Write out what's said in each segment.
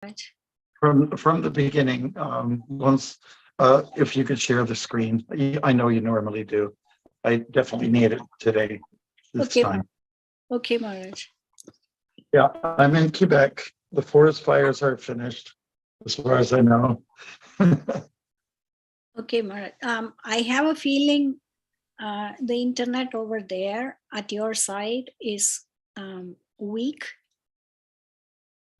Right. From the beginning, once, if you could share the screen. I know you normally do. I definitely need it today, this Okay, time. Okay, Maharaj. Yeah, I'm in Quebec. The forest fires are finished, as far as I know. Okay, Maharaj. I have a feeling the internet over there at your side is weak.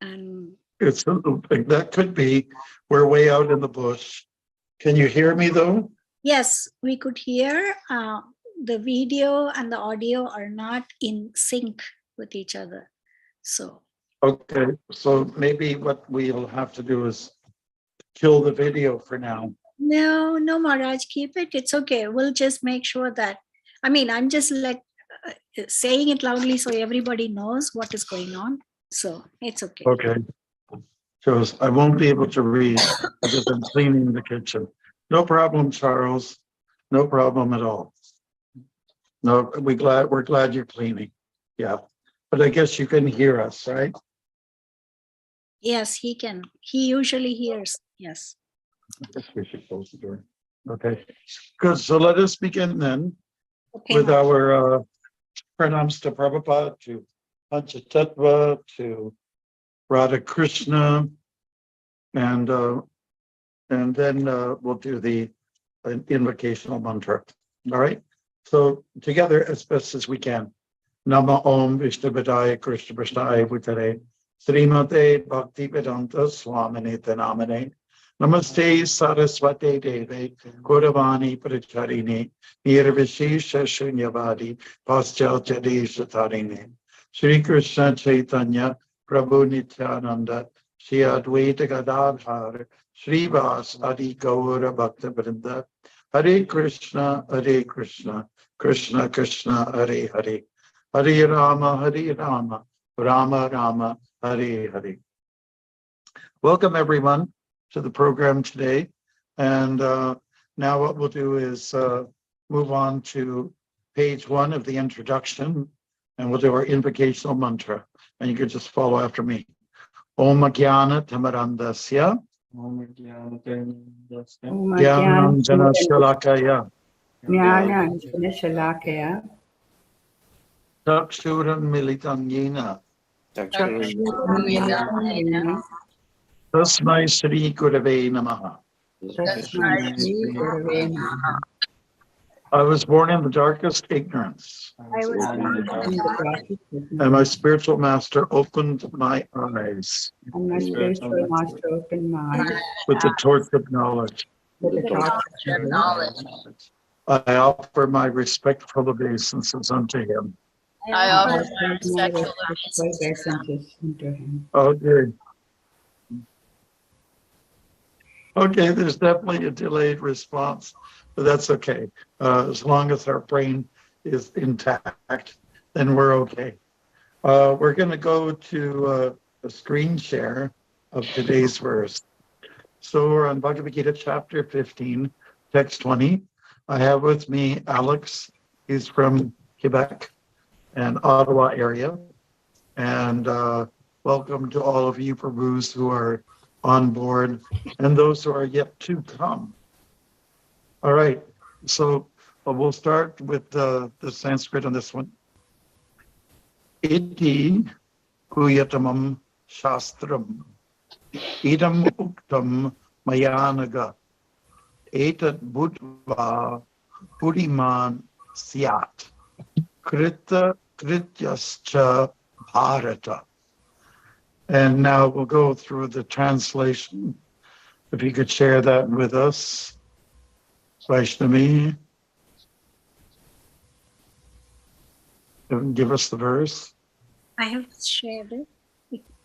And It's that could be. We're way out in the bush. Can you hear me though? yes, we could hear the video and the audio are not in sync with each other. So, Okay, so maybe what we'll have to do is kill the video for now. no, Maharaj, keep it. It's okay. We'll just make sure that, I'm just saying it loudly so everybody knows what is going on. So it's okay. Okay. Shows I won't be able to read because I'm cleaning the kitchen. No problem, Charles. No problem at all. No, we're glad you're cleaning. Yeah. But I guess you can hear us, right? Yes, he can. He usually hears. Yes. I guess we should close the door. Okay. Good. So let us begin then Okay, with Maharaj. our pranams to Prabhupada, to Panchatattva, to Radha Krishna, and then we'll do the invocational mantra. All right. So together as best as we can. Nama Om Vishnupadaya Krishna Prasthaya Bhutare Srimate Bhakti Vedanta Swaminate Namane Namaste Saraswate Deve Gauravani Pracharini Nirvishesha Shunyavadi Paschalchadi Shatarine Sri Krishna Chaitanya Prabhu Nityananda Shri Advaita Gadadhar Srivas Adi Gaura Bhakta Vrinda Hare Krishna, Krishna Krishna, Hare Hare, Hare Rama, Rama Rama, Hare Hare. Welcome everyone to the program today. And now what we'll do is move on to page 1 of the introduction, and we'll do our invocational mantra. And you can just follow after me. Om Jnana Tamarandasya. Jnanam Jana Shalakaya. Shalakaya. Chakshuram Militam Yena. Tasmai Sri Gurave Namaha. I was born in the darkest ignorance, and my spiritual master opened my eyes And my spiritual master opened my eyes with the torch of knowledge. with the torch of knowledge. I offer my respectful obeisances unto him. I I offer offer my my respectful respectful obeisances unto him. Okay. Okay, there's definitely a delayed response, but that's okay. As long as our brain is intact, then we're okay. We're going to go to a screen share of today's verse. So we're on Bhagavad Gita chapter 15, text 20. I have with me Alex. He's from Quebec and Ottawa area. And welcome to all of you Prabhus who are on board and those who are yet to come. All right, so we'll start with the Sanskrit on this one. Iti huyatamam shastram idam uktam mayanaga etat budva puriman syat krita krityascha bharata. And now we'll go through the translation. If you could share that with us, Vaishnavi. Give us the verse. I have shared it.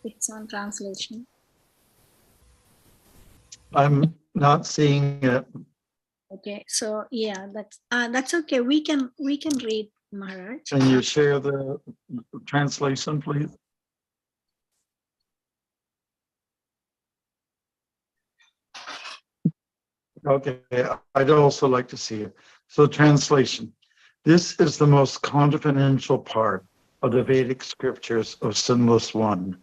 It's on translation. I'm not seeing it. Okay, so yeah, that's okay. We can read, Maharaj. Can you share the translation, please? Okay, I'd also like to see it. So translation. This is the most confidential part of the Vedic scriptures of Sinless One.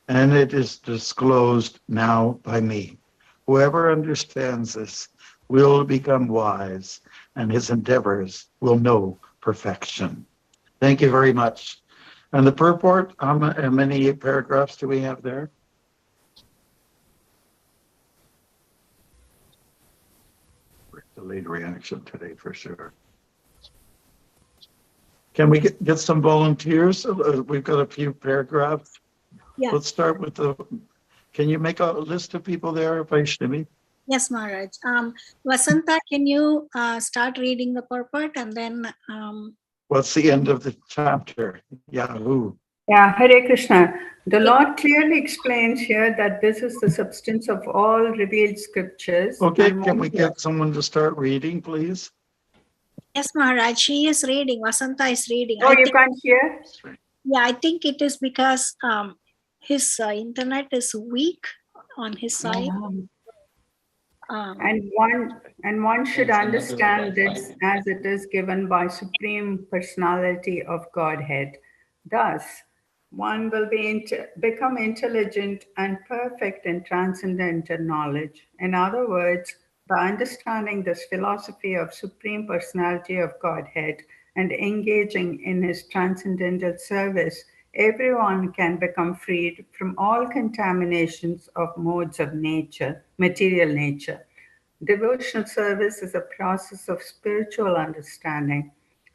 and it is disclosed now by me. Whoever understands this will become wise, and his endeavors will know perfection. Thank you very much. And the purport, how many paragraphs do we have there? Delayed reaction today for sure. Can we get some volunteers? We've got a few paragraphs. Yeah. Let's start with can you make a list of people there, Vaishnavi? Yes, Maharaj. Vasanta, can you start reading the purport and then What's the end of the chapter? Yahoo. Yeah, Hare Krishna. The Lord clearly explains here that this is the substance of all revealed scriptures. Okay, can we get someone to start reading, please? yes, Maharaj, she is reading. Vasanta is reading. Oh, you can't hear? Yeah, I think it is because his internet is weak on his side. And one should understand this as it is given by Supreme Personality of Godhead. Thus, one will become intelligent and perfect in transcendental knowledge. In other words, by understanding this philosophy of Supreme Personality of Godhead and engaging in his transcendental service, everyone can become freed from all contaminations of modes of nature, material nature. Devotional service is a process of spiritual understanding.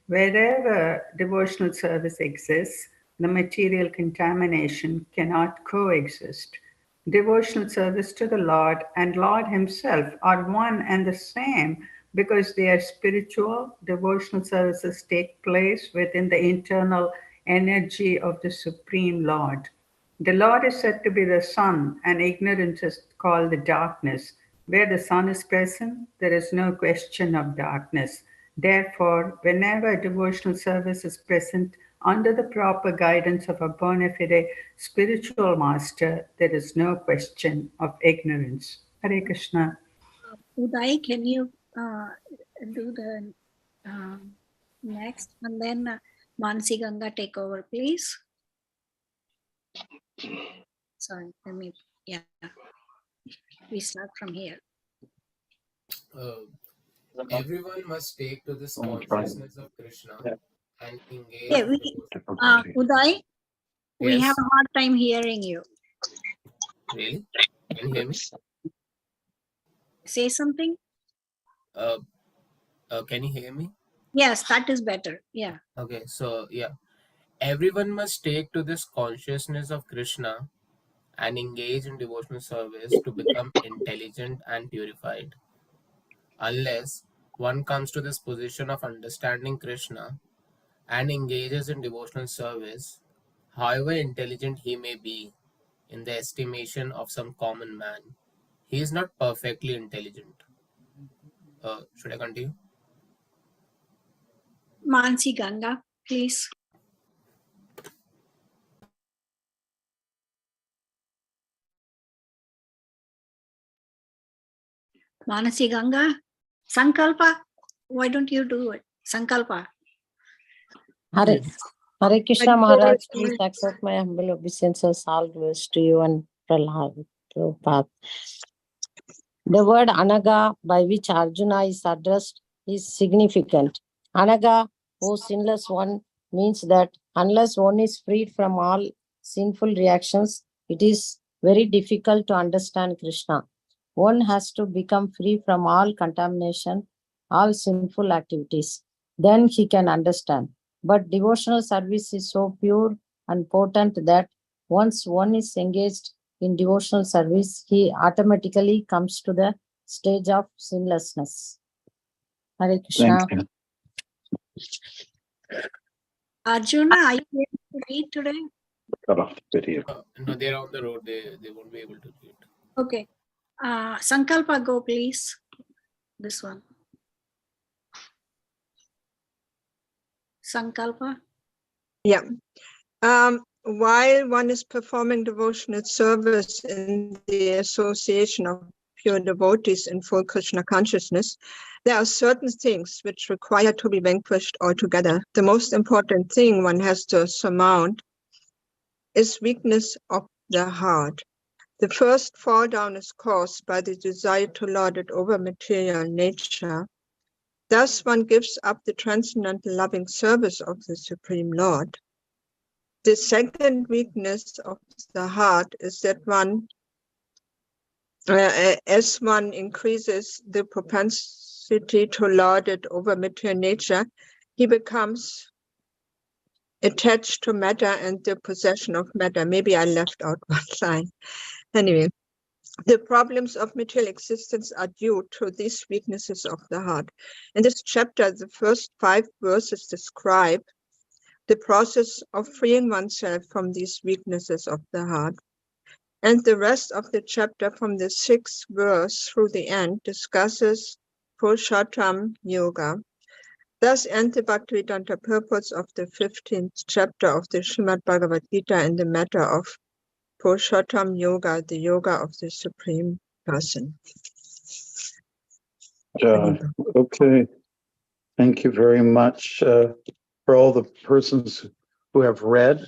Wherever devotional service exists, the material contamination cannot coexist. Devotional service to the Lord and Lord Himself are one and the same because they are spiritual. Devotional services take place within the internal energy of the Supreme Lord. The Lord is said to be the sun, and ignorance is called the darkness. Where the sun is present, there is no question of darkness. Therefore, whenever devotional service is present under the proper guidance of a bona fide spiritual master, there is no question of ignorance. Hare Krishna. Uday, can you do the next? And then Mansi Ganga take over, please. Sorry, we start from here. Everyone must take to this consciousness of Krishna and engage. Yeah, Uday, we Yes. have a hard time hearing you. Really? Can you hear me? Say something. Can you hear me? Yes, that is better. Yeah. Okay, so yeah. Everyone must take to this consciousness of Krishna and engage in devotional service to become intelligent and purified. Unless one comes to this position of understanding Krishna and engages in devotional service, however intelligent he may be in the estimation of some common man, he is not perfectly intelligent. Should I continue? Mansi Ganga, please. Manasi Ganga, Sankalpa, why don't you do it? Sankalpa. Hare Krishna Maharaj, please accept my humble obeisances, all glories to you and Prabhupada. The word Anaga, by which Arjuna is addressed, is significant. Anaga, O sinless one, means that unless one is freed from all sinful reactions, it is very difficult to understand Krishna. One has to become free from all contamination, all sinful activities. Then he can understand. But devotional service is so pure and potent that once one is engaged in devotional service, he automatically comes to the stage of sinlessness. Hare Krishna. Arjuna, are you able to read today? Cut off the video. No, they're on the road. They won't be able to read. Okay. Sankalpa, go please. This one. Sankalpa. Yeah. While one is performing devotional service in the association of pure devotees in full Krishna consciousness, there are certain things which require to be vanquished altogether. The most important thing one has to surmount is weakness of the heart. The first fall down is caused by the desire to lord it over material nature. Thus one gives up the transcendental loving service of the Supreme Lord. The second weakness of the heart is that as one increases the propensity to lord it over material nature, he becomes attached to matter and the possession of matter. Maybe I left out one line. Anyway, the problems of material existence are due to these weaknesses of the heart. In this chapter, the first 5 verses describe the process of freeing oneself from these weaknesses of the heart. And the rest of the chapter from the 6th verse through the end discusses Purushottam Yoga. Thus ends the Bhaktivedanta purpose of the 15th chapter of the Srimad Bhagavat Gita in the matter of Purushottam Yoga, the yoga of the Supreme Person. Okay. Thank you very much for all the persons who have read.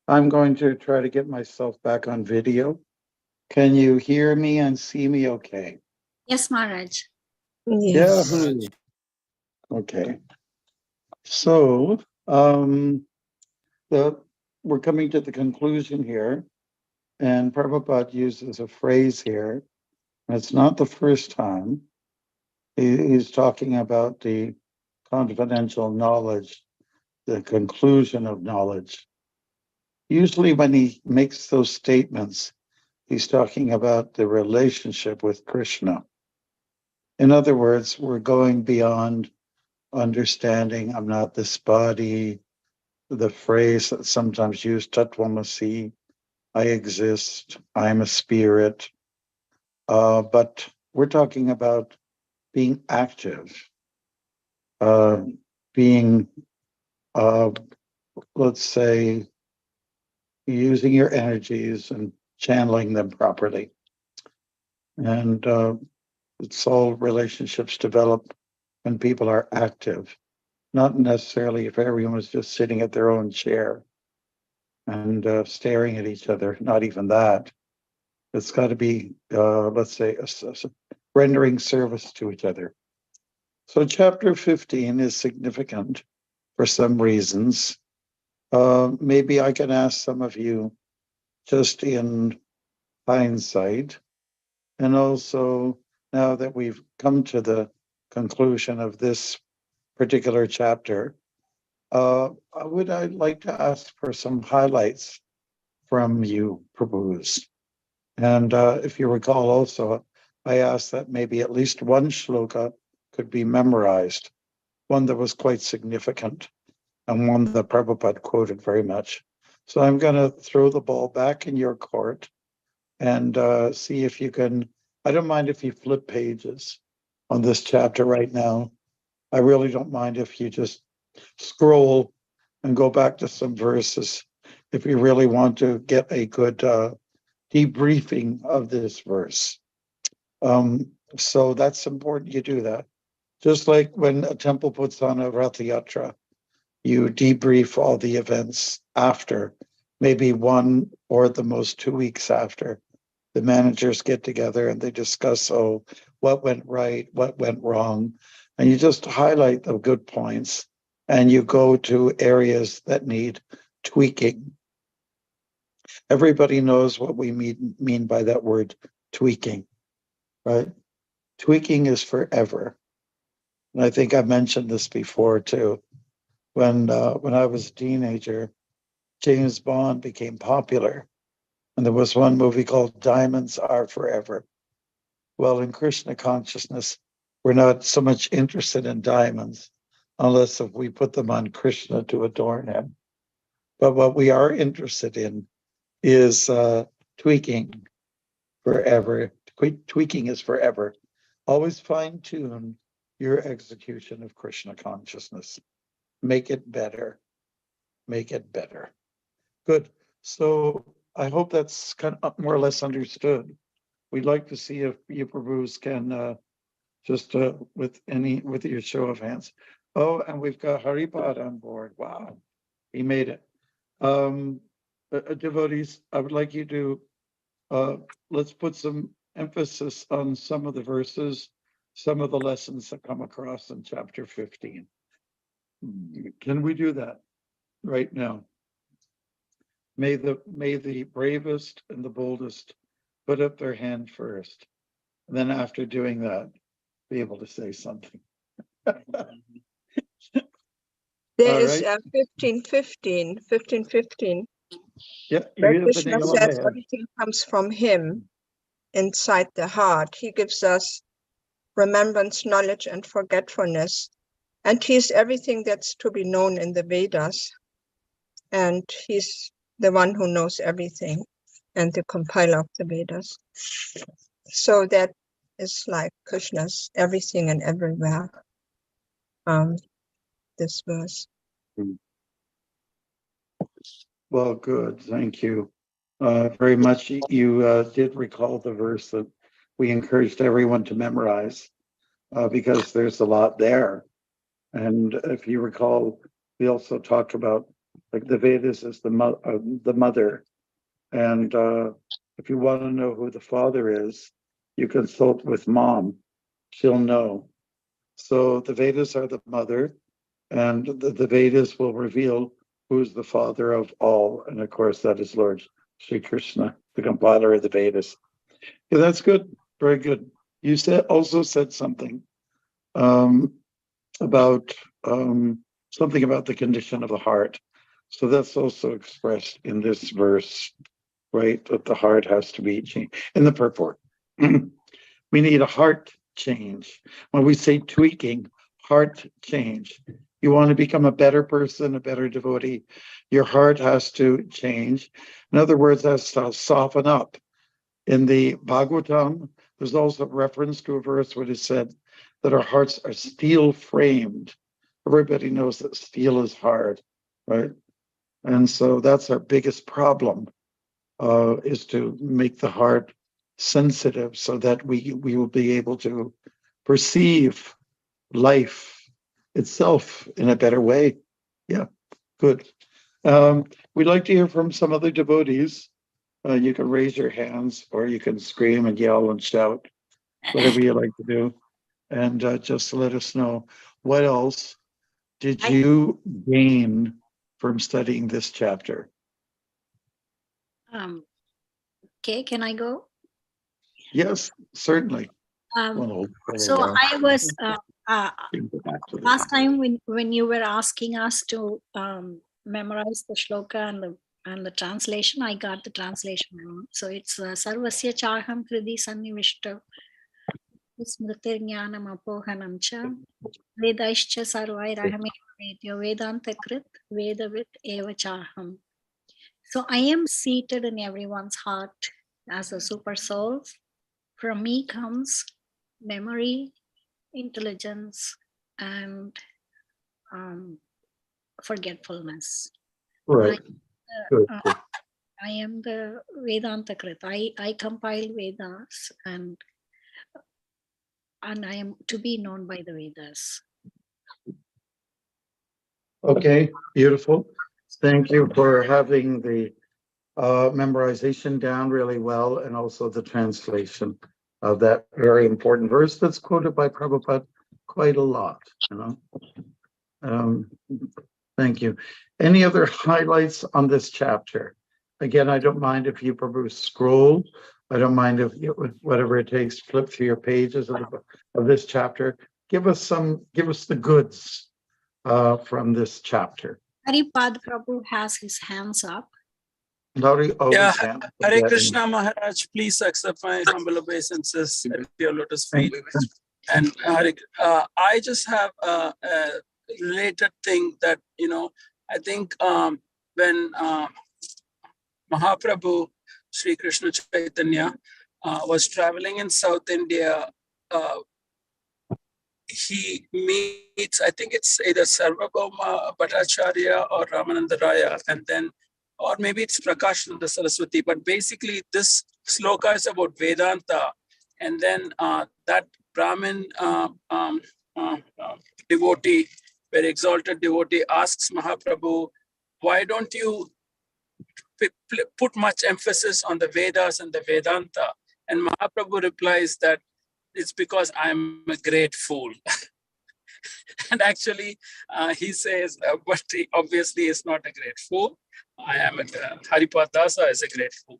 I'm going to try to get myself back on video. Can you hear me and see me okay? Yes, Maharaj. Yes. Yahoo! Okay. So we're coming to the conclusion here, and Prabhupada uses a phrase here. And it's not the first time. He's talking about the confidential knowledge, the conclusion of knowledge. Usually when he makes those statements, he's talking about the relationship with Krishna. In other words, we're going beyond understanding I'm not this body, the phrase that's sometimes used, Tattvamasi, I exist, I'm a spirit. But we're talking about being active, being, let's say, using your energies and channeling them properly. And it's all relationships develop when people are active, not necessarily if everyone was just sitting at their own chair and staring at each other, not even that. It's got to be, let's say, rendering service to each other. So chapter 15 is significant for some reasons. Maybe I can ask some of you, just in hindsight, and also now that we've come to the conclusion of this particular chapter, I'd like to ask for some highlights from you, Prabhus. And if you recall also, I asked that maybe at least one shloka could be memorized, one that was quite significant, and one that Prabhupada quoted very much. So I'm going to throw the ball back in your court and see if you can. I don't mind if you flip pages on this chapter right now. I really don't mind if you just scroll and go back to some verses if you really want to get a good debriefing of this verse. So that's important you do that. Just like when a temple puts on a Rath Yatra, you debrief all the events after, maybe 1 or at the most 2 weeks after. The managers get together and they discuss, what went right, what went wrong, and you just highlight the good points and you go to areas that need tweaking. Everybody knows what we mean by that word, tweaking, right? Tweaking is forever. And I think I've mentioned this before too. When I was a teenager, James Bond became popular. And there was one movie called Diamonds Are Forever. Well, in Krishna consciousness, we're not so much interested in diamonds unless if we put them on Krishna to adorn him. But what we are interested in is tweaking forever. Tweaking is forever. Always fine tune your execution of Krishna consciousness. Make it better. Make it better. Good. So I hope that's kind of more or less understood. We'd like to see if you Prabhus can just with your show of hands. Oh, and we've got Haripad on board. Wow, he made it. devotees, I would like you to, let's put some emphasis on some of the verses, some of the lessons that come across in chapter 15. Can we do that right now? May the bravest and the boldest put up their hand first. And then after doing that, be able to say something. There All is right. 15:15. Yeah, Where you have the Krishna name on says the head. everything comes from him inside the heart. He gives us remembrance, knowledge, and forgetfulness. And he's everything that's to be known in the Vedas. And he's the one who knows everything and the compiler of the Vedas. So that is like Krishna's everything and everywhere. This verse. Well, good. Thank you very much. You did recall the verse that we encouraged everyone to memorize because there's a lot there. And if you recall, we also talked about like the Vedas as the mother. And if you want to know who the father is, you consult with mom. She'll know. So the Vedas are the mother, and the Vedas will reveal who's the father of all. And of course, that is Lord Sri Krishna, the compiler of the Vedas. Yeah, that's good. Very good. You also said something about something about the condition of the heart. So that's also expressed in this verse, right? That the heart has to be changed in the purport. We need a heart change. When we say tweaking, heart change. You want to become a better person, a better devotee, your heart has to change. In other words, has to soften up. In the Bhagavatam, there's also reference to a verse where it is said that our hearts are steel framed. Everybody knows that steel is hard, right? And so that's our biggest problem, is to make the heart sensitive so that we will be able to perceive life itself in a better way. Yeah, good. We'd like to hear from some other devotees. You can raise your hands or you can scream and yell and shout, whatever you like to do. And just let us know, what else did you gain from studying this chapter? Okay, can I go? Yes, certainly. So I was last time when you were asking us to memorize the shloka and the translation, I got the translation wrong. So it's Sarvasya Chaham Kridi Sannivishta Smrtir Jnanam Apohanam Cha Vedaischa Sarvairahame Vedyo Vedanta Krit Vedavit Eva Chaham. So I am seated in everyone's heart as a super soul. From me comes memory, intelligence, and forgetfulness. Right. I am the Vedanta Krit. I compile Vedas and I am to be known by the Vedas. Okay, beautiful. Thank you for having the memorization down really well, and also the translation of that very important verse that's quoted by Prabhupada quite a lot, you know. Thank you. Any other highlights on this chapter? Again, I don't mind if you Prabhu scroll. I don't mind if whatever it takes, flip through your pages of this chapter. Give us the goods from this chapter. Haripad Prabhu has his hands up. Yeah, Hare Krishna Maharaj, please accept my humble obeisances at your lotus feet. And I just have a related thing that, I think when Mahaprabhu Sri Krishna Chaitanya was traveling in South India, he meets, I think it's either Sarvabhauma Bhattacharya or Ramananda Raya, and then, or maybe it's Prakashananda Saraswati, but basically this sloka is about Vedanta. And then that Brahmin devotee, very exalted devotee, asks Mahaprabhu, why don't you put much emphasis on the Vedas and the Vedanta. And Mahaprabhu replies that it's because I'm a great fool. And actually, he says, but he obviously is not a great fool. Haripad Dasa is a great fool.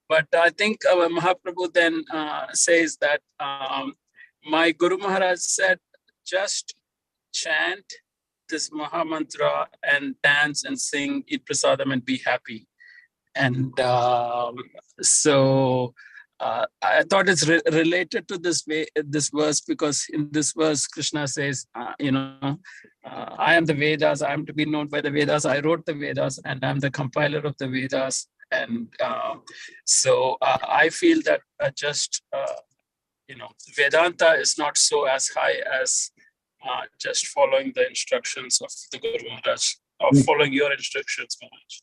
But I think Mahaprabhu then says that my Guru Maharaj said, just chant this Maha Mantra and dance and sing, eat prasadam and be happy. And so I thought it's related to this verse, because in this verse, Krishna says, I am the Vedas, I am to be known by the Vedas, I wrote the Vedas, and I'm the compiler of the Vedas. And so I feel that Vedanta is not so as high as just following the instructions of the Guru Maharaj, or following your instructions, Maharaj.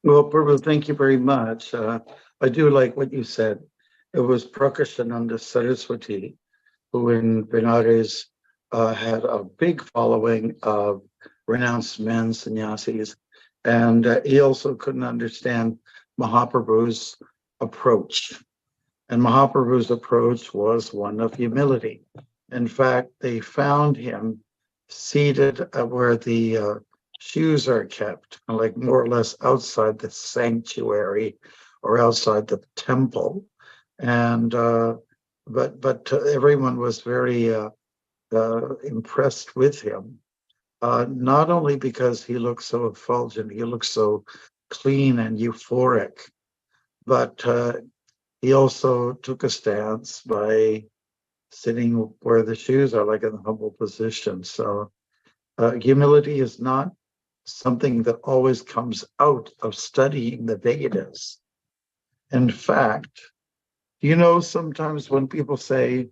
Well, Prabhu, thank you very much. I do like what you said. It was Prakashananda Saraswati, who in Benares had a big following of renounced men, sannyasis, and he also couldn't understand Mahaprabhu's approach. And Mahaprabhu's approach was one of humility. In fact, they found him seated where the shoes are kept, like more or less outside the sanctuary or outside the temple. And but everyone was very impressed with him, not only because he looked so effulgent, he looked so clean and euphoric, but he also took a stance by sitting where the shoes are, like in a humble position. So humility is not something that always comes out of studying the Vedas. In fact, sometimes when people say,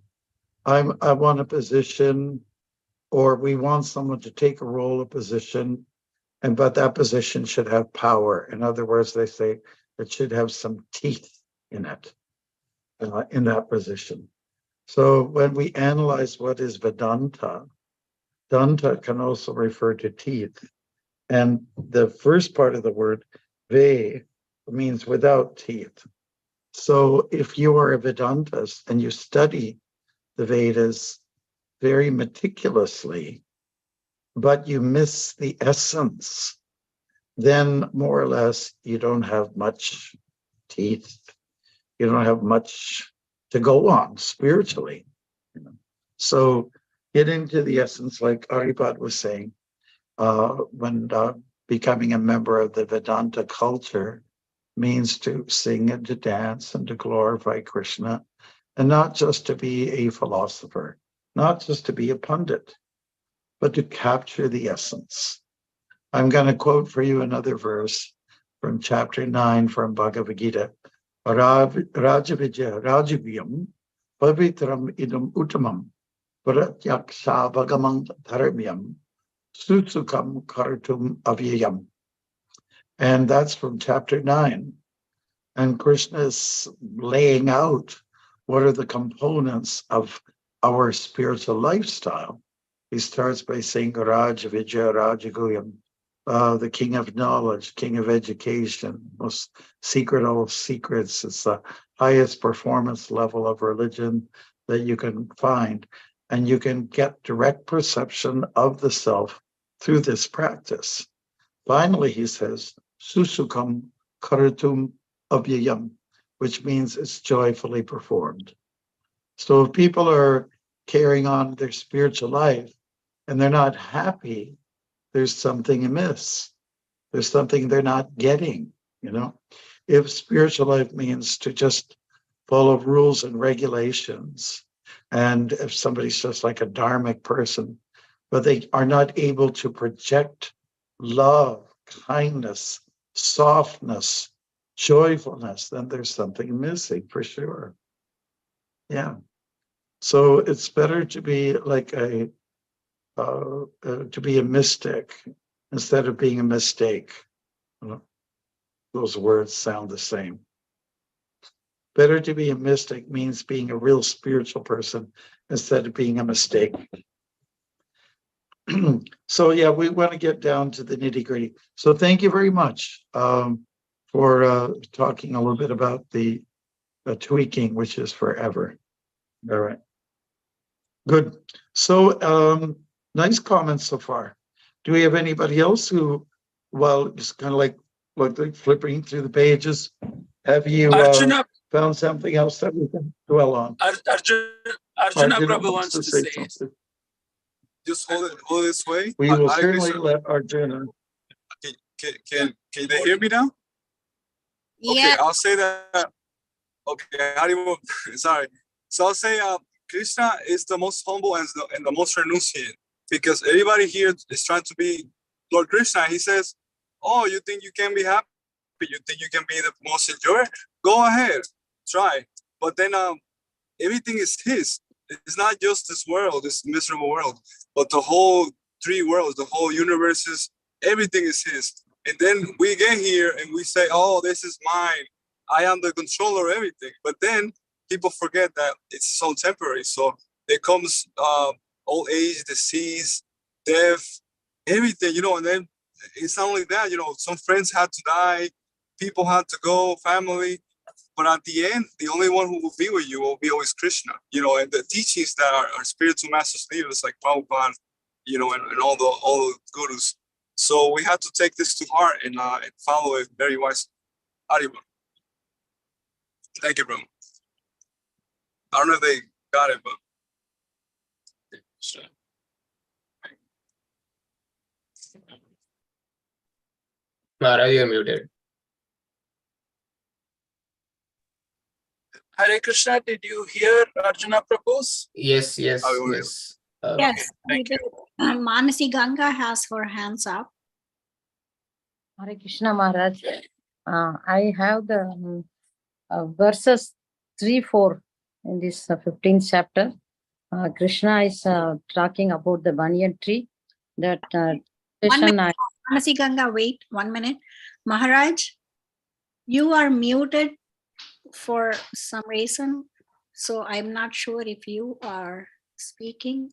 I want a position, or we want someone to take a role, a position, but that position should have power. In other words, they say it should have some teeth in it, in that position. So when we analyze what is Vedanta, Danta can also refer to teeth. And the first part of the word, Ve, means without teeth. So if you are a Vedantist and you study the Vedas very meticulously, but you miss the essence, then more or less you don't have much teeth. You don't have much to go on spiritually. So getting to the essence, like Aripad was saying, when becoming a member of the Vedanta culture means to sing and to dance and to glorify Krishna, and not just to be a philosopher, not just to be a pundit, but to capture the essence. I'm going to quote for you another verse from chapter 9 from Bhagavad Gita. Rajavijaya Rajavyam Pavitram idam uttamam Pratyaksha Bhagamam Dharmyam Sutsukam Karatum Avyayam. And that's from chapter 9. And Krishna is laying out what are the components of our spiritual lifestyle. He starts by saying Rajavijaya Rajaguyam, the king of knowledge, king of education, most secret of all secrets. It's the highest performance level of religion that you can find. And you can get direct perception of the self through this practice. Finally, he says, Susukam Karatum Avyayam, which means it's joyfully performed. So if people are carrying on their spiritual life and they're not happy, there's something amiss. There's something they're not getting, If spiritual life means to just follow rules and regulations, and if somebody's just like a dharmic person, but they are not able to project love, kindness, softness, joyfulness, then there's something missing for sure. Yeah. So it's better to be like to be a mystic instead of being a mistake. Those words sound the same. Better to be a mystic means being a real spiritual person instead of being a mistake. So yeah, we want to get down to the nitty-gritty. So thank you very much for talking a little bit about the tweaking, which is forever. All right. Good. So nice comments so far. Do we have anybody else who, well, just kind of like flipping through the pages, have you found something else that we can dwell on? Arjuna Prabhu wants to say something. Just hold it this way. We will certainly let Arjuna. Can they hear me now? Yeah. Okay, I'll say that. Okay, how do you sorry. So I'll say Krishna is the most humble and the most renunciant, because everybody here is trying to be Lord Krishna. He says, oh, you think you can be happy? You think you can be the most enjoyed? Go ahead, try. But then everything is his. It's not just this world, this miserable world, but the whole three worlds, the whole universe everything is his. And then we get here and we say, oh, this is mine. I am the controller of everything. But then people forget that it's so temporary. So there comes old age, disease, death, everything, and then it's not only that, some friends had to die, people had to go, family. But at the end, the only one who will be with you will be always Krishna, and the teachings that our spiritual masters leave us, like Prabhupada, and all the gurus. So we have to take this to heart and follow it very wisely. Haribol. Thank you, bro. I don't know if they got it, but. Sure. Maharaj, you're muted. Hare Krishna, did you hear Arjuna Prabhu's? Yes. Yes, we did. Manasi Ganga has her hands up. Hare Krishna Maharaj. I have the verses 3-4 in this 15th chapter. Krishna is talking about the banyan tree. That Manasi Ganga, wait 1 minute. Maharaj, you are muted for some reason, so I'm not sure if you are speaking.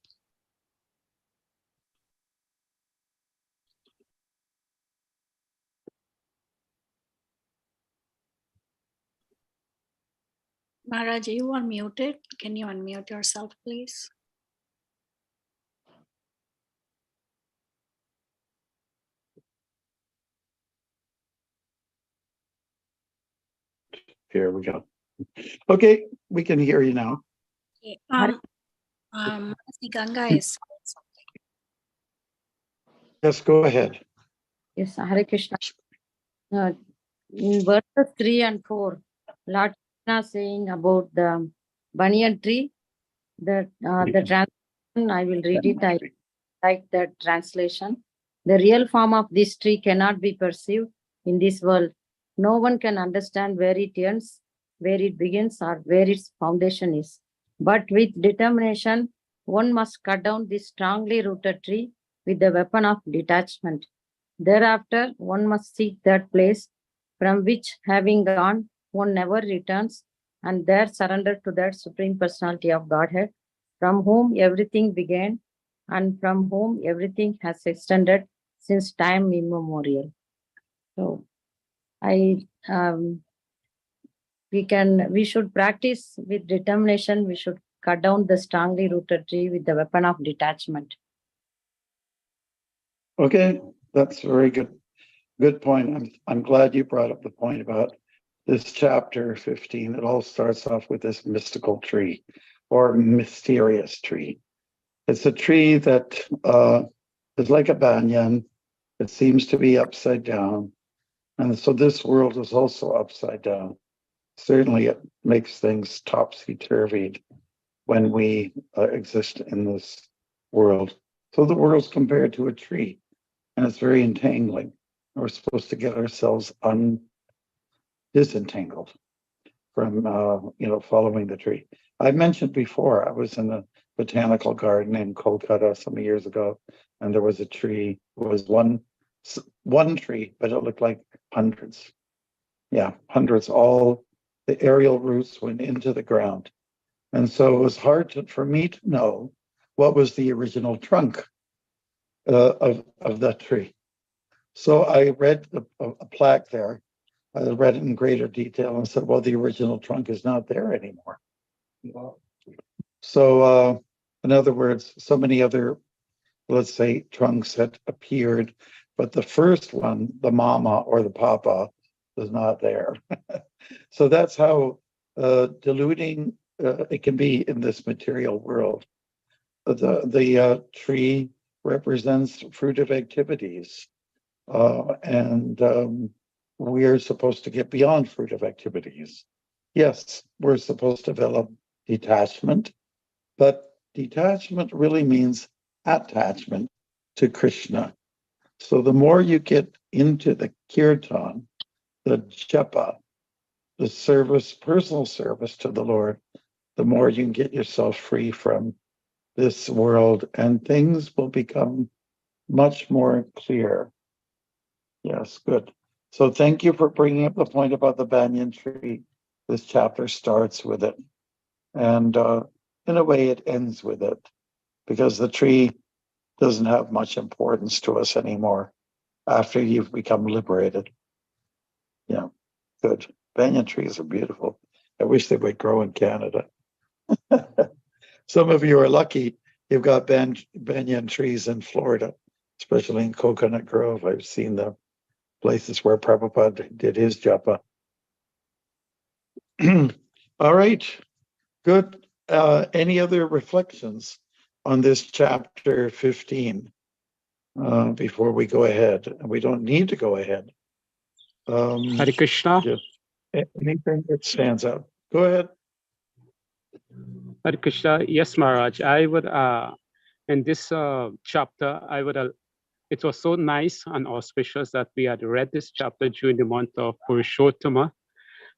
Maharaj, you are muted. Can you unmute yourself, please? Here we go. Okay, we can hear you now. Okay. Manasi Ganga is saying something. Yes, go ahead. Yes, Hare Krishna. In verses 3 and 4, Lord Krishna saying about the banyan tree, that the translation, I will read it, I like that translation. The real form of this tree cannot be perceived in this world. No one can understand where it ends, where it begins, or where its foundation is. But with determination, one must cut down this strongly rooted tree with the weapon of detachment. Thereafter, one must seek that place from which, having gone, one never returns, and there surrender to that Supreme Personality of Godhead, from whom everything began and from whom everything has extended since time immemorial. So, we should practice with determination. We should cut down the strongly rooted tree with the weapon of detachment. Okay, that's very good. Good point. I'm glad you brought up the point about this chapter 15. It all starts off with this mystical tree or mysterious tree. It's a tree that is like a banyan. It seems to be upside down. And so this world is also upside down. Certainly it makes things topsy-turvy when we exist in this world. So the world's compared to a tree, and it's very entangling. We're supposed to get ourselves disentangled from following the tree. I mentioned before, I was in a botanical garden in Kolkata some years ago, and there was a tree. It was one tree, but it looked like hundreds. Yeah, hundreds. All the aerial roots went into the ground. And so it was hard for me to know what was the original trunk of that tree. So I read a plaque there I read it in greater detail and said, well, the original trunk is not there anymore. So, in other words, so many other, let's say, trunks had appeared, but the first one, the mama or the papa, was not there. So that's how deluding it can be in this material world. The tree represents fruitive activities, and we're supposed to get beyond fruitive activities. Yes, we're supposed to develop detachment, but detachment really means attachment to Krishna. So the more you get into the kirtan, the japa, the service, personal service to the Lord, the more you can get yourself free from this world, and things will become much more clear. Yes, good. So thank you for bringing up the point about the banyan tree. This chapter starts with it. And in a way, it ends with it, because the tree doesn't have much importance to us anymore after you've become liberated. Yeah, good. Banyan trees are beautiful. I wish they would grow in Canada. Some of you are lucky. You've got banyan trees in Florida, especially in Coconut Grove. I've seen the places where Prabhupada did his japa. All right, good. Any other reflections on this chapter 15 before we go ahead? We don't need to go ahead. Hare Krishna. Anything that stands out? Go ahead. Hare Krishna. Yes, Maharaj. I would, in this chapter, it was so nice and auspicious that we had read this chapter during the month of Purushottama.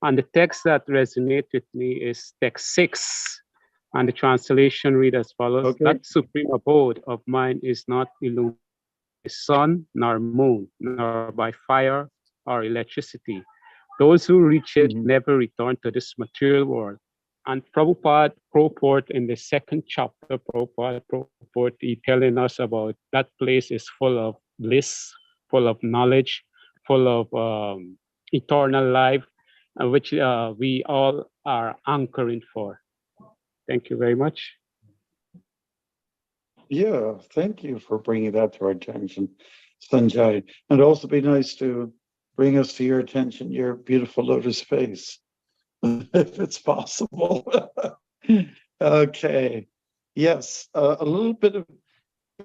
And the text that resonates with me is text 6. And the translation reads as follows. Okay. That supreme abode of mine is not illuminated by sun, nor moon, nor by fire or electricity. Those who reach it never return to this material world. And Prabhupada purport in the second chapter, Prabhupada purport, he telling us about that place is full of bliss, full of knowledge, full of eternal life, which we all are anchoring for. Thank you very much. Yeah, thank you for bringing that to our attention, Sanjay. And also be nice to bring us to your attention your beautiful lotus face, if it's possible. Okay. Yes, a little bit of,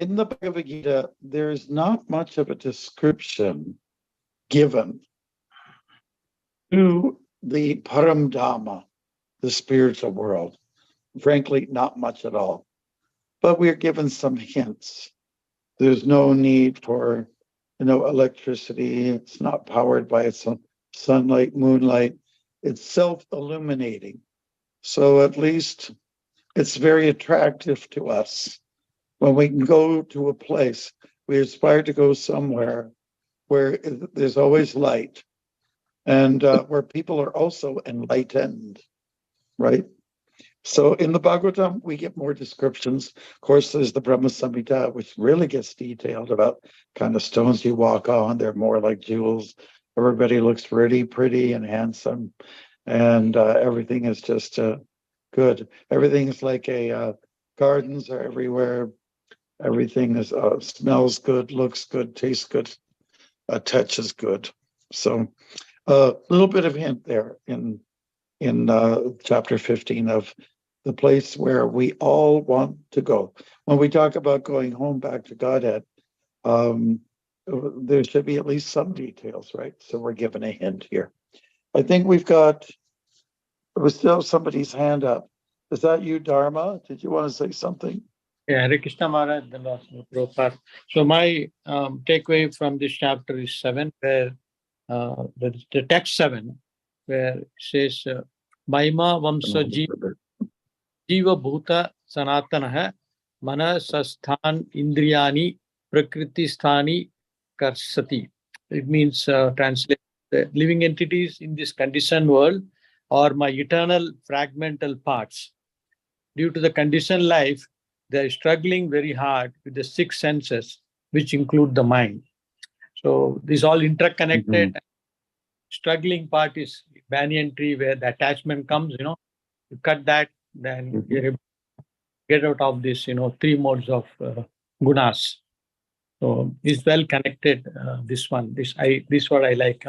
in the Bhagavad Gita, there's not much of a description given to the Param Dhamma, the spiritual world. Frankly, not much at all. But we're given some hints. There's no need for, electricity. It's not powered by its own sunlight, moonlight. It's self-illuminating. So at least it's very attractive to us. When we can go to a place, we aspire to go somewhere where there's always light, and where people are also enlightened, right? So in the Bhagavatam, we get more descriptions. Of course, there's the Brahma Samhita, which really gets detailed about kind of stones you walk on. They're more like jewels. Everybody looks really pretty and handsome, and everything is just good. Everything is like gardens are everywhere. Everything is smells good, looks good, tastes good, touches good. So a little bit of hint there in chapter 15 of the place where we all want to go. When we talk about going home back to Godhead, there should be at least some details, right? So we're given a hint here. I think we've got, there was still somebody's hand up. Is that you, Dharma? Did you want to say something? Yeah, Hare Krishna Maharaj, Prabhupada. So my takeaway from this chapter is 7, where the text 7, where it says, Mahima Vamsa Jiva Bhuta Sanatanaha Manasasthan Indriyani Prakriti Sthani Karsati. It means, translate, the living entities in this conditioned world are my eternal fragmental parts. Due to the conditioned life, they are struggling very hard with the 6 senses, which include the mind. So these all interconnected. struggling part is banyan tree where the attachment comes, you cut that, then you're able to get out of this, three modes of gunas. So it's well connected, this one. This what I like.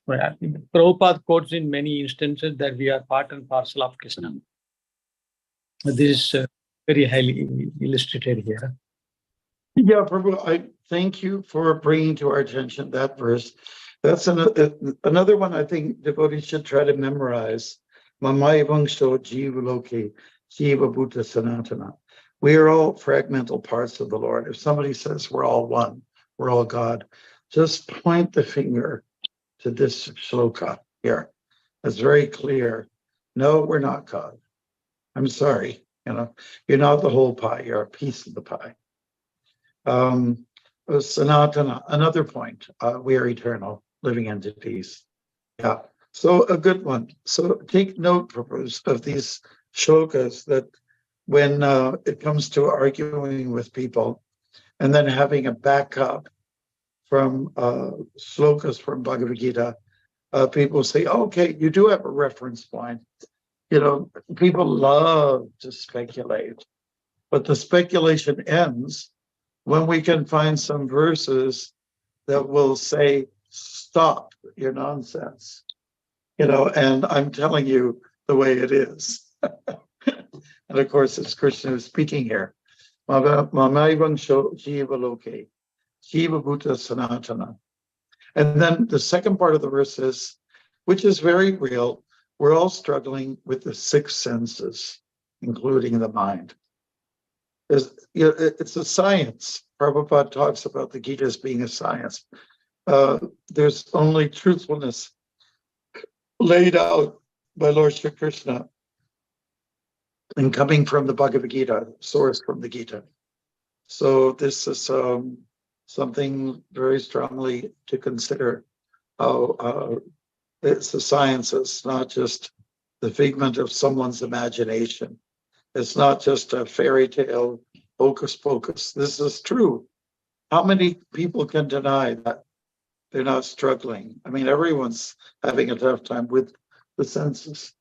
Prabhupada quotes in many instances that we are part and parcel of Krishna. This is very highly illustrated here. Yeah, Prabhu, I thank you for bringing to our attention that verse. That's another one I think devotees should try to memorize. Mamai Vangsho Jiva Loki, Jiva Bhuta Sanatana. We are all fragmental parts of the Lord. If somebody says we're all one, we're all God, just point the finger to this shloka here. It's very clear. No, we're not God. I'm sorry. You're not the whole pie. You're a piece of the pie. Sanatana, another point. We are eternal, living entities. Yeah. So a good one. So take note, Prabhu, of these shlokas that when it comes to arguing with people and then having a backup from shlokas from Bhagavad Gita, people say, okay, you do have a reference point. People love to speculate, but the speculation ends when we can find some verses that will say, stop your nonsense, and I'm telling you the way it is. And of course, it's Krishna who's speaking here. Mamaivan Jiva Loke, Jiva Bhuta Sanatana. And then the second part of the verse is, which is very real, we're all struggling with the six senses, including the mind. It's a science. Prabhupada talks about the Gita as being a science. There's only truthfulness laid out by Lord Shri Krishna and coming from the Bhagavad Gita, source from the Gita. So this is something very strongly to consider, how it's a science. It's not just the figment of someone's imagination. It's not just a fairy tale, hocus pocus. This is true. How many people can deny that they're not struggling? I mean, everyone's having a tough time with the senses,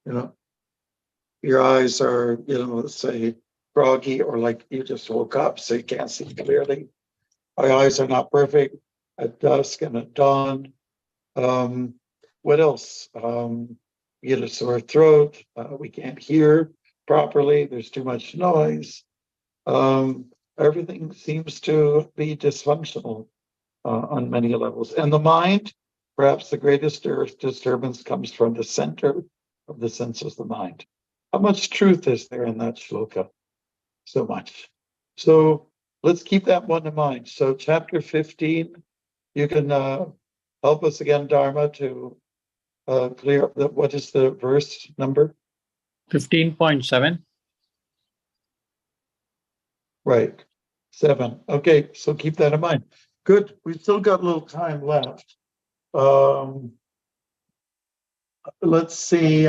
Your eyes are, let's say, groggy, or like you just woke up, so you can't see clearly. Our eyes are not perfect at dusk and at dawn. What else? You get a sore throat. We can't hear properly. There's too much noise. Everything seems to be dysfunctional on many levels. And the mind, perhaps the greatest disturbance comes from the center of the senses, the mind. How much truth is there in that shloka? So much. So let's keep that one in mind. So chapter 15, you can help us again, Dharma, to clear up what is the verse number? 15.7. Right. 7. Okay, so keep that in mind. Good. We've still got a little time left. Let's see.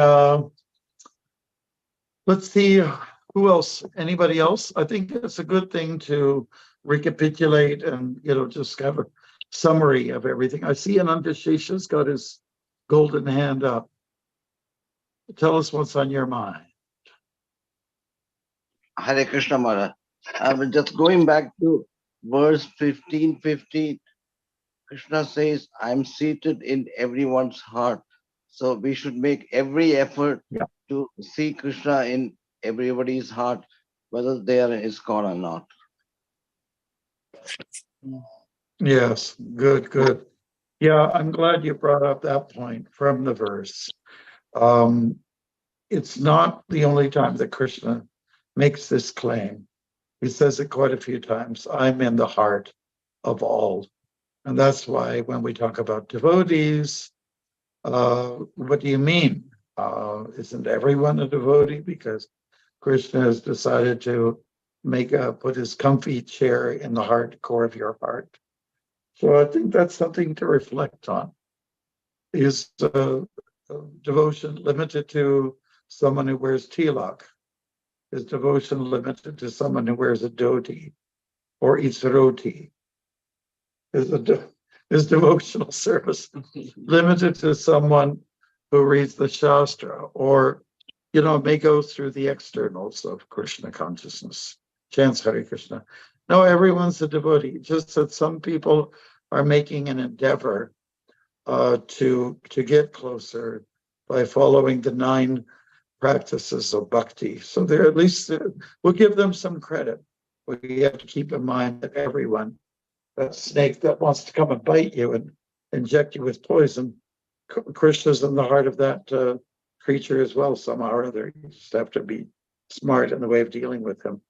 Who else? Anybody else? I think it's a good thing to recapitulate and just have a summary of everything. I see Anandashesha's got his golden hand up. Tell us what's on your mind. Hare Krishna Maharaj. I was just going back to verse 15:15. Krishna says, I'm seated in everyone's heart. So we should make every effort to see Krishna in everybody's heart, whether they are in ISKCON or not. Yes, good. Yeah, I'm glad you brought up that point from the verse. It's not the only time that Krishna makes this claim. He says it quite a few times. I'm in the heart of all. And that's why when we talk about devotees, what do you mean? Isn't everyone a devotee? Because Krishna has decided to put his comfy chair in the heart core of your heart. So I think that's something to reflect on. Is devotion limited to someone who wears tilak? Is devotion limited to someone who wears a dhoti or eats roti? Is devotional service limited to someone who reads the Shastra, or, may go through the externals of Krishna consciousness, chants Hare Krishna? No, everyone's a devotee, just that some people are making an endeavor to get closer by following the 9 practices of bhakti. So they're at least, we'll give them some credit. We have to keep in mind that everyone, that snake that wants to come and bite you and inject you with poison, Krishna's in the heart of that creature as well, somehow or other. You just have to be smart in the way of dealing with him.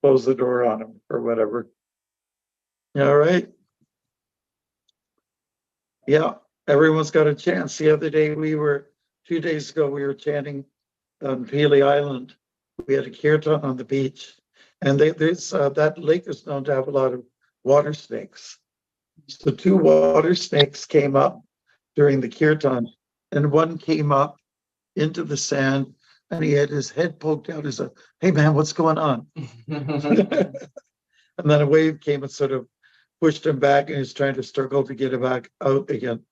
Close the door on him or whatever. All right. Yeah, everyone's got a chance. The other day 2 days ago, we were chanting on Pili Island. We had a kirtan on the beach, and that lake is known to have a lot of water snakes. So 2 water snakes came up during the kirtan, and one came up into the sand, and he had his head poked out. He said, "Hey man, what's going on?" And then a wave came and sort of pushed him back, and he's trying to struggle to get it back out again.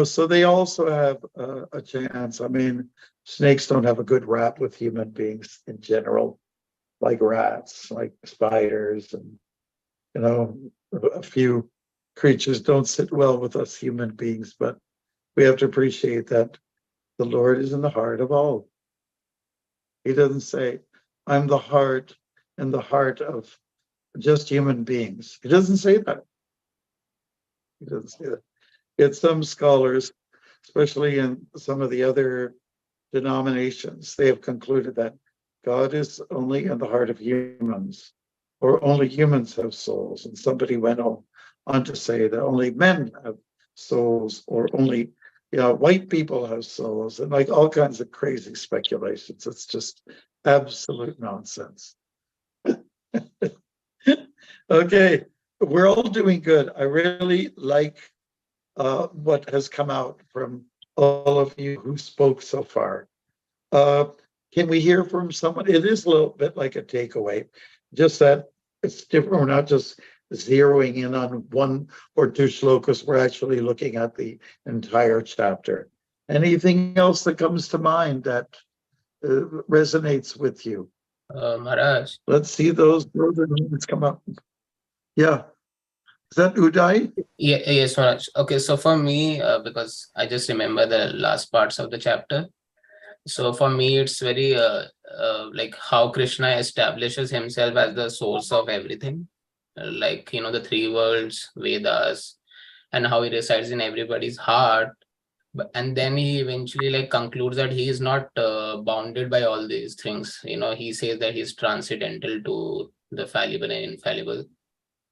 So they also have a chance. I mean, snakes don't have a good rap with human beings in general, like rats, like spiders, and, a few creatures don't sit well with us human beings, but we have to appreciate that the Lord is in the heart of all. He doesn't say, "I'm the heart and the heart of just human beings." He doesn't say that. He doesn't say that. Yet some scholars, especially in some of the other denominations, they have concluded that God is only in the heart of humans, or only humans have souls. And somebody went on to say that only men have souls, or only white people have souls, and like all kinds of crazy speculations. It's just absolute nonsense. Okay, we're all doing good. I really like what has come out from all of you who spoke so far. Can we hear from someone? It is a little bit like a takeaway, just that it's different. We're not just zeroing in on 1 or 2 shlokas. We're actually looking at the entire chapter. Anything else that comes to mind that resonates with you? Maharaj. Let's see those names come up. Yeah. Is that Uday? Yeah, yes, Maharaj. Okay, so for me, because I just remember the last parts of the chapter. So for me, it's very like how Krishna establishes himself as the source of everything. Like, the 3 worlds, Vedas, and how he resides in everybody's heart. And then he eventually concludes that he is not bounded by all these things. He says that he's transcendental to the fallible and infallible.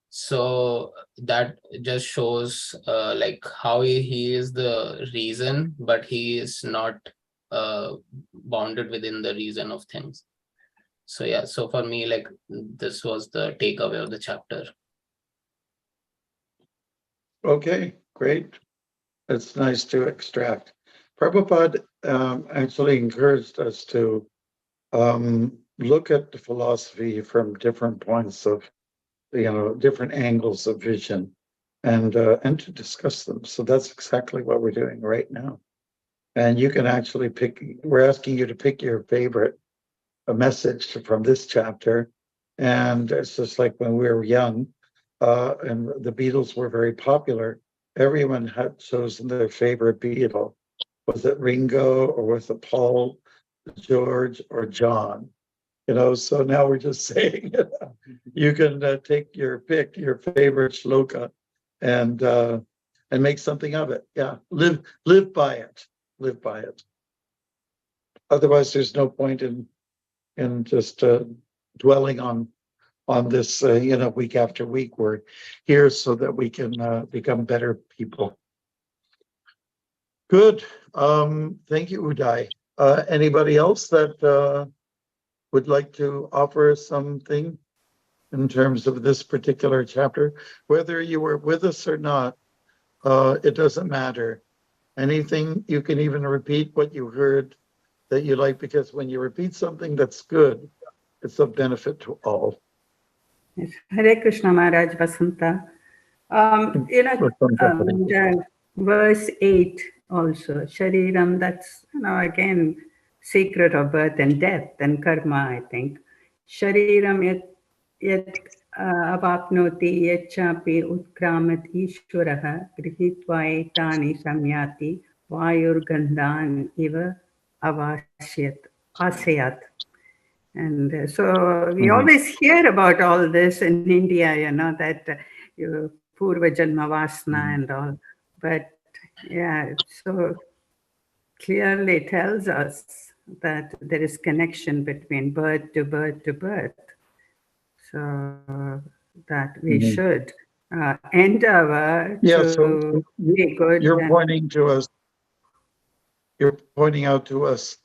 So that just shows how he is the reason, but he is not bounded within the reason of things. So yeah, so for me, this was the takeaway of the chapter. Okay, great. It's nice to extract. Prabhupada actually encouraged us to look at the philosophy from different points of, different angles of vision, and to discuss them. So that's exactly what we're doing right now. And you can actually we're asking you to pick your favorite message from this chapter. And it's just like when we were young, and the Beatles were very popular, everyone had chosen their favorite Beatle. Was it Ringo, or was it Paul, George, or John? So now we're just saying you can take your favorite shloka, and make something of it. Yeah, live by it. Live by it. Otherwise, there's no point in just dwelling on this, week after week. We're here so that we can become better people. Good. Thank you, Uday. Anybody else that would like to offer something in terms of this particular chapter? Whether you were with us or not, it doesn't matter. Anything, you can even repeat what you heard that you like, because when you repeat something that's good, it's of benefit to all. Hare Krishna, Maharaj Vasanta. Verse 8 also, Shariram, that's, again, secret of birth and death and karma, I think. Shariram yet avapnoti yetchapi utkramat ishvaraha grihitva etani samyati vayurgandhan iva asayat. And so we always hear about all this in India, that Purva Janma Vasana and all. But yeah, so clearly tells us that there is connection between birth to birth to birth. So that we should endeavor to be good. You're pointing to us. You're pointing out to us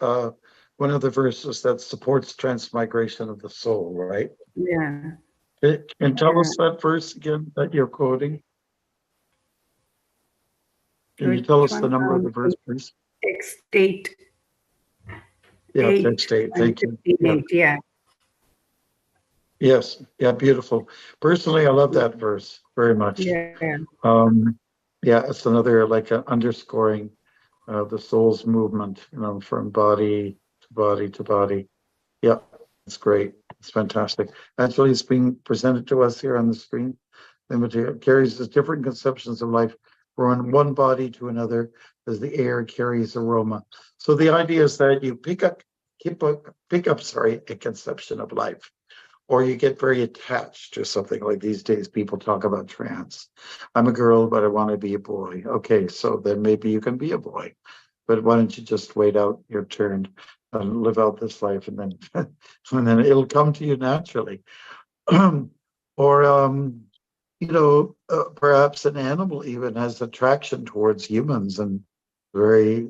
one of the verses that supports transmigration of the soul, right? Yeah. Can you tell us that verse again that you're quoting? Can you tell us the number of the verse, please? Text 8. Yeah, text 8. Thank you. Yeah. Yes. Yeah, beautiful. Personally, I love that verse very much. Yeah. Yeah, it's another like underscoring the soul's movement, from body to body to body. Yeah, it's great. It's fantastic. Actually, it's being presented to us here on the screen. The material carries the different conceptions of life from one body to another as the air carries aroma. So the idea is that you pick up a conception of life, or you get very attached to something. Like these days, people talk about trans. I'm a girl, but I want to be a boy. Okay, so then maybe you can be a boy, but why don't you just wait out your turn and live out this life, and then and then it'll come to you naturally. Or perhaps an animal even has attraction towards humans, and very,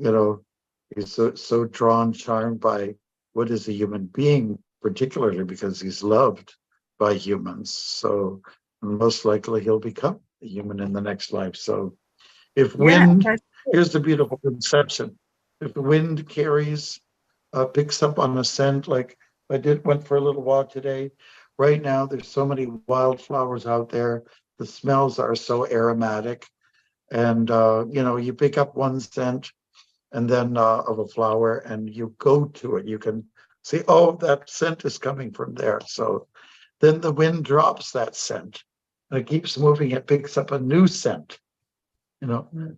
he's so drawn, charmed by what is a human being, particularly because he's loved by humans. So most likely he'll become a human in the next life. So if wind, here's the beautiful conception. If the wind picks up on a scent, like went for a little walk today. Right now, there's so many wildflowers out there. The smells are so aromatic. And, you pick up one scent and then of a flower, and you go to it. You can see, oh, that scent is coming from there. So then the wind drops that scent and it keeps moving. It picks up a new scent,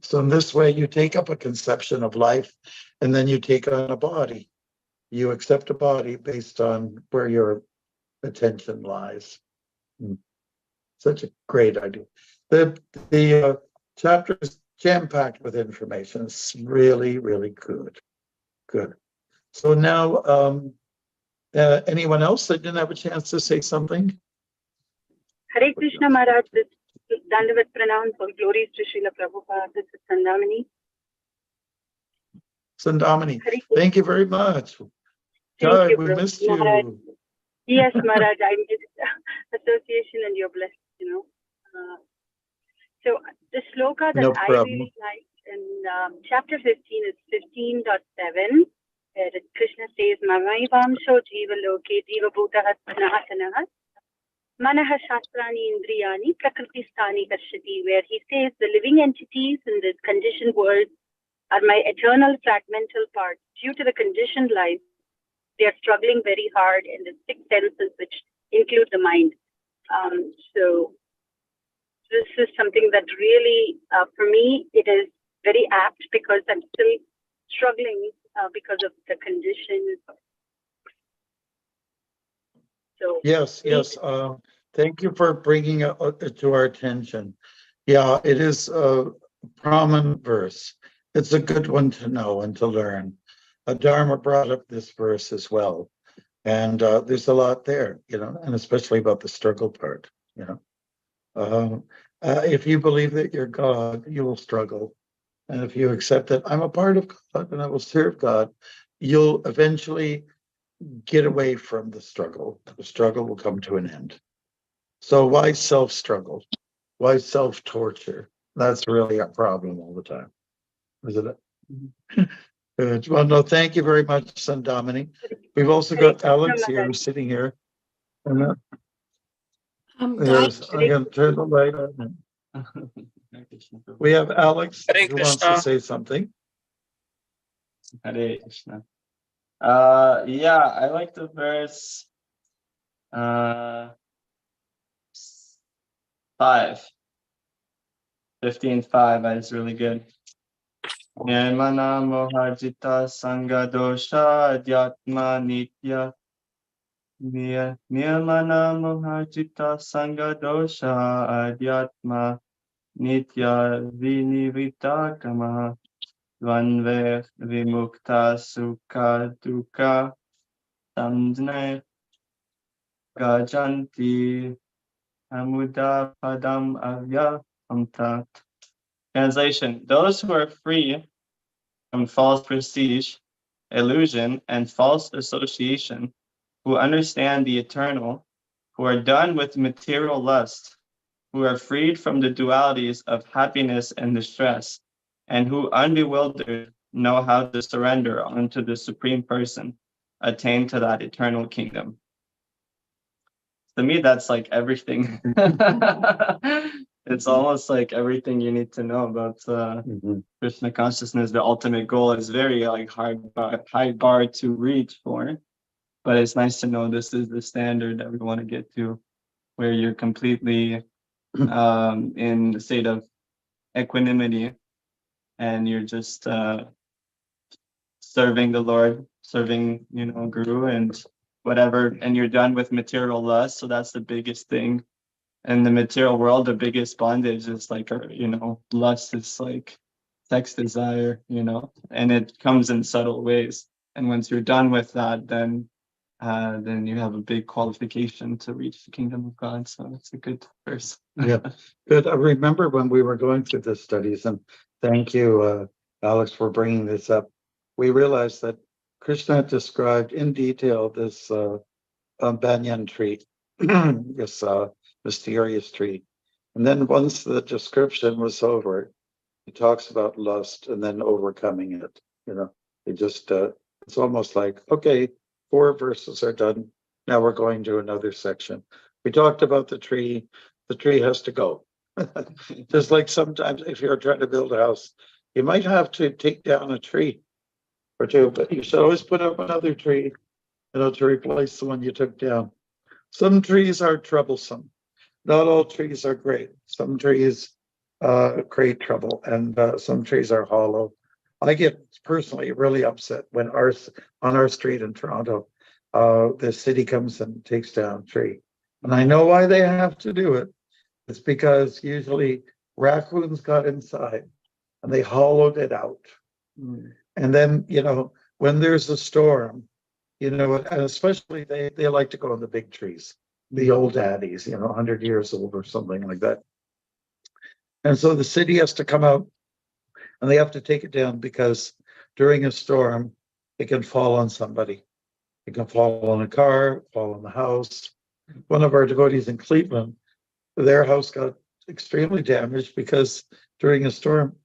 So in this way, you take up a conception of life, and then you take on a body. You accept a body based on where your attention lies. Such a great idea. The chapter is jam-packed with information. It's really, really good. Good. So now, anyone else that didn't have a chance to say something? Hare Krishna Maharaj, this Dandavat Pranam for glories to Srila Prabhupada. This is Sandamini. Sandamini, thank you very much. Thank you, we bro. missed Maharaj. you. Yes, Maharaj, I missed association and your blessing, So the sloka that I really like in chapter 15 is 15.7, where Krishna says, Mamaivamsho jiva loke jiva bhutah sanatanaha manaha shastrani indriyani prakriti sthani karshati, where he says the living entities in this conditioned world are my eternal fragmental parts. Due to the conditioned life, they are struggling very hard in the six senses, which include the mind. So this is something that really, for me, it is very apt because I'm still struggling because of the condition. So Yes. Thank you for bringing it to our attention. Yeah, it is a prominent verse. It's a good one to know and to learn. Dharma brought up this verse as well. And there's a lot there, and especially about the struggle part, if you believe that you're God, you will struggle. And if you accept that I'm a part of God and I will serve God, you'll eventually get away from the struggle. The struggle will come to an end. So why self-struggle? Why self-torture? That's really a problem all the time, isn't it? Good. Well, no, thank you very much, Sandamini. We've also got Alex here, who's sitting here. And I'm going to turn the light on. We have Alex Hare who wants to Krishna. say something. Hare Krishna. Yeah, I like the verse 5, 15:5. That's really good. Nirmana mohajita sangadosha adhyatma nitya. Nirmana mohajita sangadosha adhyatma nitya vinivita kama dvanve vimukta sukha dukkha samjne gajanti amuda padam avyamtat. Translation: those who are free from false prestige, illusion, and false association, who understand the eternal, who are done with material lust, who are freed from the dualities of happiness and distress, and who, unbewildered, know how to surrender unto the Supreme Person, attain to that eternal kingdom. To me, that's like everything. It's almost like everything you need to know about Krishna consciousness. The ultimate goal is very like high bar to reach for, but it's nice to know this is the standard that we want to get to, where you're completely in the state of equanimity, and you're just serving the Lord, serving Guru and whatever, and you're done with material lust. So that's the biggest thing. In the material world, the biggest bondage is like, lust is like sex desire, and it comes in subtle ways. And once you're done with that, then you have a big qualification to reach the kingdom of God. So it's a good verse. Yeah, good. I remember when we were going through the studies, and thank you, Alex, for bringing this up. We realized that Krishna described in detail this banyan tree, this mysterious tree. And then once the description was over, he talks about lust and then overcoming it. It just, it's almost like, okay, 4 verses are done. Now we're going to another section. We talked about the tree. The tree has to go. Just like sometimes if you're trying to build a house, you might have to take down a tree or 2, but you should always put up another tree, to replace the one you took down. Some trees are troublesome. Not all trees are great. Some trees create trouble, and some trees are hollow. I get personally really upset when on our street in Toronto, the city comes and takes down a tree. And I know why they have to do it. It's because usually raccoons got inside and they hollowed it out. And then, when there's a storm, and especially they like to go on the big trees, the old daddies, 100 years old or something like that. And so the city has to come out and they have to take it down because during a storm, it can fall on somebody. It can fall on a car, fall on the house. One of our devotees in Cleveland, their house got extremely damaged because during a storm,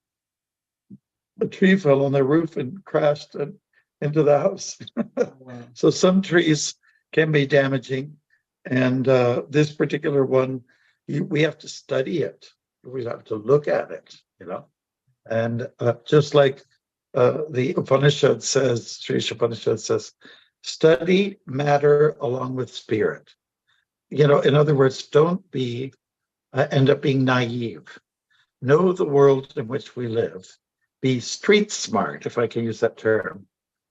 a tree fell on their roof and crashed into the house. So some trees can be damaging. And this particular one, we have to study it. We have to look at it, And just like the Upanishad says, Sri Upanishad says, study matter along with spirit. In other words, don't end up being naive. Know the world in which we live. Be street smart, if I can use that term.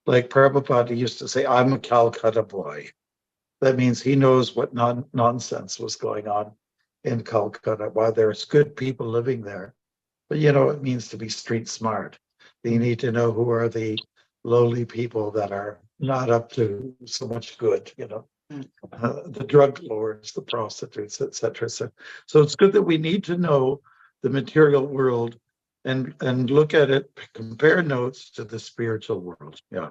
Like Prabhupada used to say, I'm a Calcutta boy. That means he knows what nonsense was going on in Calcutta, why there's good people living there. But it means to be street smart. You need to know who are the lowly people that are not up to so much good, the drug lords, the prostitutes, etc. So it's good that we need to know the material world and look at it, compare notes to the spiritual world. Yeah.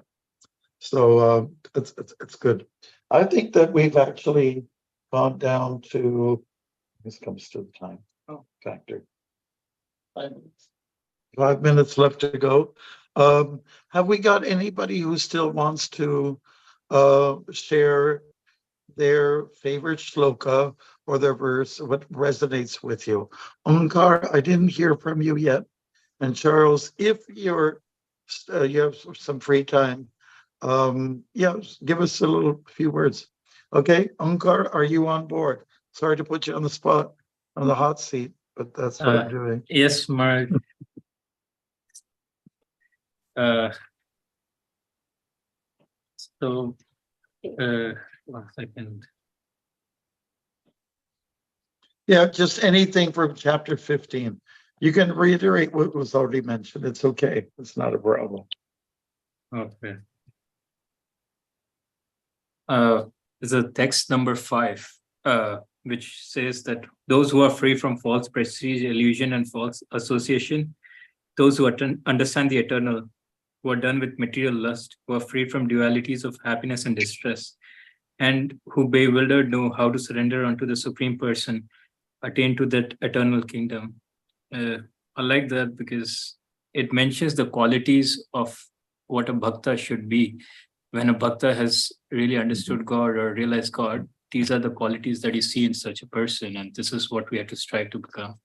So it's good. I think that we've actually gone down to, this comes to the time factor. 5 minutes. 5 minutes left to go. Have we got anybody who still wants to share their favorite shloka or the verse, what resonates with you. Omkar, I didn't hear from you yet. And Charles, if you have some free time, give us a few words. Okay, Omkar, are you on board? Sorry to put you on the spot, on the hot seat, but that's what I'm doing. Yes, Maharaj. 1 second. Yeah, just anything from chapter 15. You can reiterate what was already mentioned. It's okay. It's not a problem. Okay. There's a text number 5, which says that those who are free from false prestige, illusion, and false association, those who understand the eternal, who are done with material lust, who are free from dualities of happiness and distress, and who bewildered know how to surrender unto the Supreme Person, attain to that eternal kingdom. I like that because it mentions the qualities of what a bhakta should be. When a bhakta has really understood God or realized God, these are the qualities that you see in such a person, and this is what we have to strive to become.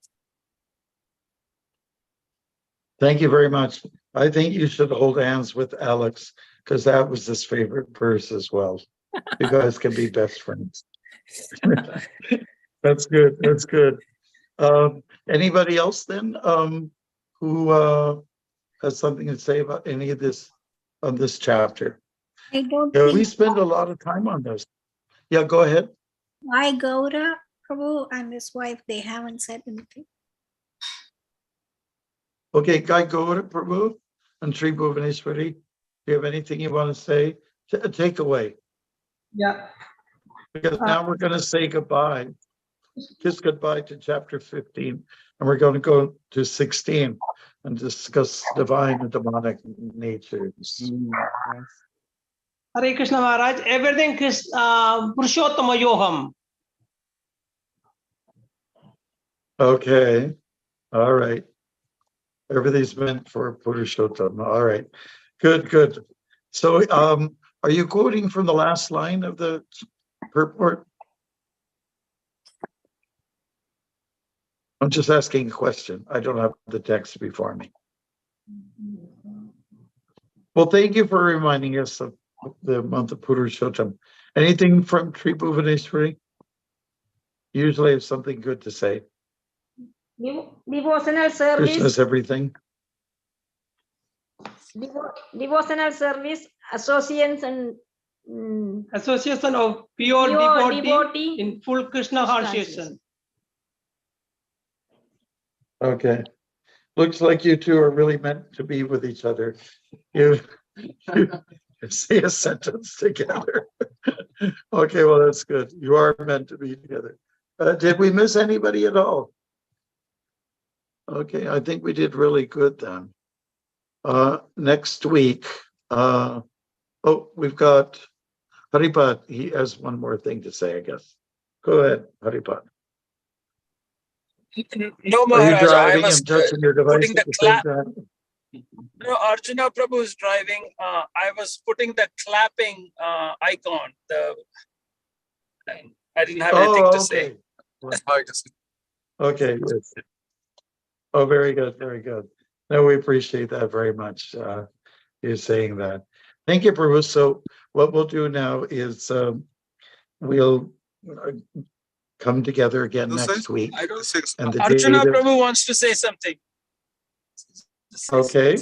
Thank you very much. I think you should hold hands with Alex, because that was his favorite verse as well. You guys can be best friends. That's good. That's good. Anybody else then who has something to say about any of this on this chapter? I don't Yeah, think we spend a lot of time on this. Yeah, go ahead. why Gaura Prabhu and his wife, they haven't said anything. Okay, Guy Gaura Prabhu and Sri Bhuvaneshwari, do you have anything you want to say? Take away. Yeah. Because now we're going to say goodbye. Kiss goodbye to chapter 15, and we're going to go to 16 and discuss divine and demonic natures. Hare Krishna Maharaj, everything is Purushottama Yoham. Okay, all right. Everything's meant for Purushottam. All right, good, good. So, are you quoting from the last line of the purport? I'm just asking a question. I don't have the text before me. Well, thank you for reminding us of the month of Purushottam. Anything from Sri Bhuvaneshwari? Usually have something good to say. Devotional service. Krishna's everything. Devotional service, association of pure devotee in full Krishna consciousness. Okay. Looks like you two are really meant to be with each other. You say a sentence together. Okay, well, that's good. You are meant to be together. Did we miss anybody at all? Okay, I think we did really good then. Next week, we've got Haripad. He has one more thing to say, I guess. Go ahead, Haripad. No, Maharaj, I was putting the clap. No, Arjuna Prabhu is driving. I was putting the clapping icon. I didn't have anything to say. Okay, yes. Oh, very good, very good. No, we appreciate that very much. You saying that. Thank you, Prabhu. So what we'll do now is we'll come together again next week. Arjuna Prabhu wants to say something. Okay.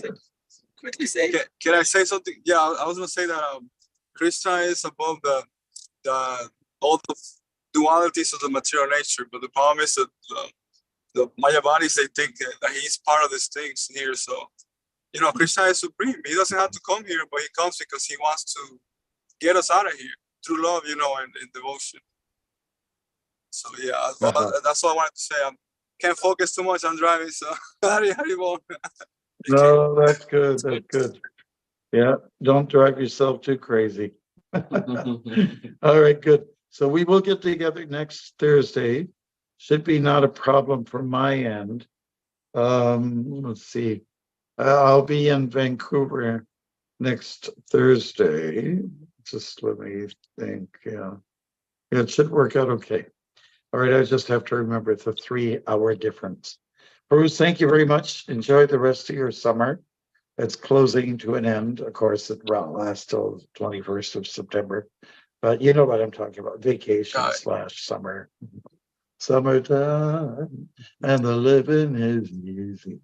Quickly say. Can I say something? Yeah, I was going to say that Krishna is above all the dualities of the material nature, but the problem is that the Mayavadis, they think that he's part of these things here. So, Krishna is supreme. He doesn't have to come here, but he comes because he wants to get us out of here through love, and devotion. So yeah, that's all I wanted to say. I can't focus too much. I'm driving, so No, that's good. That's good. Yeah, don't drive yourself too crazy. All right, good. So we will get together next Thursday. Should be not a problem from my end. Let's see. I'll be in Vancouver next Thursday. Just let me think. Yeah, it should work out okay. All right, I just have to remember it's a 3-hour difference. Bruce, thank you very much. Enjoy the rest of your summer. It's closing to an end. Of course, it lasts till 21st of September. But you know what I'm talking about, vacation / summer. Summertime and the living is easy.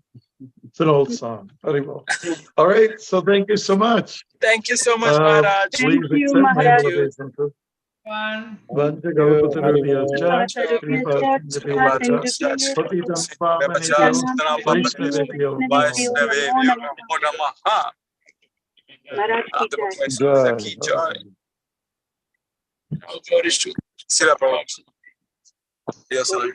It's an old song. Anyway. All right, so thank you so much. Thank you so much, Maharaj. Please accept my obeisances. One to go to the Rubias Jack, Glory to Srila Prabhupada. Yes, sir.